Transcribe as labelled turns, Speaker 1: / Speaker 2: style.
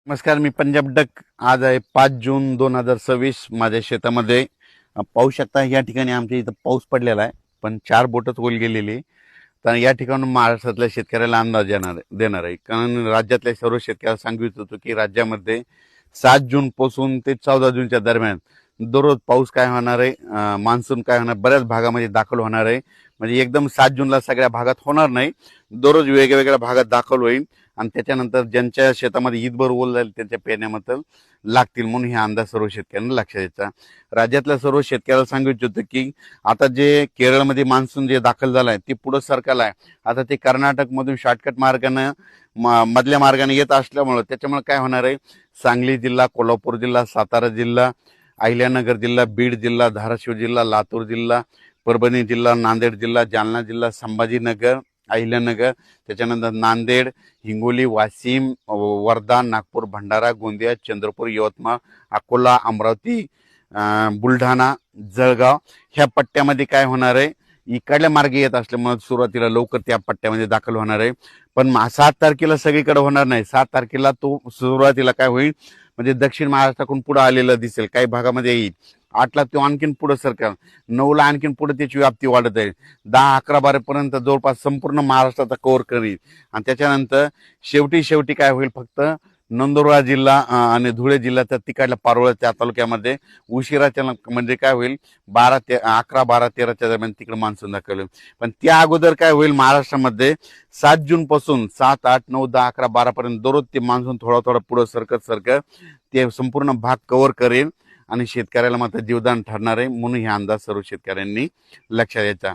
Speaker 1: नमस्कार, मी पंजाब डक. आज आहे 5 जून 2026. माझ्या शेतामध्ये पाहू शकता. या ठिकाणी आमच्या इथं पाऊस पडलेला आहे, पण 4 बोटच ओल गेलेली. तर या ठिकाणून महाराष्ट्रातल्या शेतकऱ्याला अंदाज देणार आहे. कारण राज्यातल्या सर्व शेतकऱ्याला सांगू इच्छितो की राज्यामध्ये 7 जून पासून ते 14 जूनच्या दरम्यान दररोज पाऊस काय होणार आहे, मान्सून काय होणार, बऱ्याच भागामध्ये दाखल होणार आहे. म्हणजे एकदम 7 जूनला सगळ्या भागात होणार नाही, दररोज वेगवेगळ्या भागात दाखल होईल. आणि त्याच्यानंतर ज्यांच्या शेतामध्ये ईदभर ओल जाईल त्यांच्या पेरण्यामध्ये लागतील, म्हणून हे अंदाज सर्व शेतकऱ्यांना लक्षात द्यायचा. राज्यातल्या सर्व शेतकऱ्याला सांगू इच्छितो की आता जे केरळमध्ये मान्सून जे दाखल झालं आहे ते पुढं सरकारला आहे. आता ते कर्नाटकमधून शॉर्टकट मार्गानं मधल्या मार्गाने येत असल्यामुळं त्याच्यामुळे काय होणार आहे, सांगली जिल्हा, कोल्हापूर जिल्हा, सातारा जिल्हा, अहिल्यानगर जिल्हा, बीड जिल्हा, धाराशिव जिल्हा, लातूर जिल्हा, परभणी जिल्हा, नांदेड जिल्हा, जालना जिल्हा, संभाजीनगर, अहिल्यानगर, त्याच्यानंतर नांदेड, हिंगोली, वाशिम, वर्धा, नागपूर, भंडारा, गोंदिया, चंद्रपूर, यवतमाळ, अकोला, अमरावती, बुलढाणा, जळगाव ह्या पट्ट्यामध्ये काय होणार आहे, इकडल्या मार्गे येत असल्यामुळे सुरुवातीला लवकर त्या पट्ट्यामध्ये दाखल होणार आहे. पण 7 तारखेला सगळीकडे होणार नाही. 7 तारखेला तो सुरुवातीला काय होईल, म्हणजे दक्षिण महाराष्ट्राकडून पुढे आलेला दिसेल, काही भागामध्ये येईल. 8ला तो आणखीन पुढे सरकार, 9ला आणखीन पुढे त्याची व्याप्ती वाढत आहे. 10, 11, 12 पर्यंत जवळपास संपूर्ण महाराष्ट्राचा कव्हर करील. आणि त्याच्यानंतर शेवटी काय होईल, फक्त नंदुरबार जिल्हा आणि धुळे जिल्ह्याच्या तिकडल्या पारोळ्या त्या तालुक्यामध्ये उशिराच्या म्हणजे काय होईल, 11, 12, 13च्या दरम्यान तिकडे मान्सून दाखल होईल. पण त्या अगोदर काय होईल, महाराष्ट्रामध्ये 7 जून पासून 7, 8, 9, 10, 11, 12 पर्यंत दररोज ते मान्सून थोडा पुढे सरकत ते संपूर्ण भाग कव्हर करेल आणि शेतकऱ्याला मात्र जीवदान ठरणार आहे. म्हणून हे अंदाज सर्व शेतकऱ्यांनी लक्षात द्यायचा.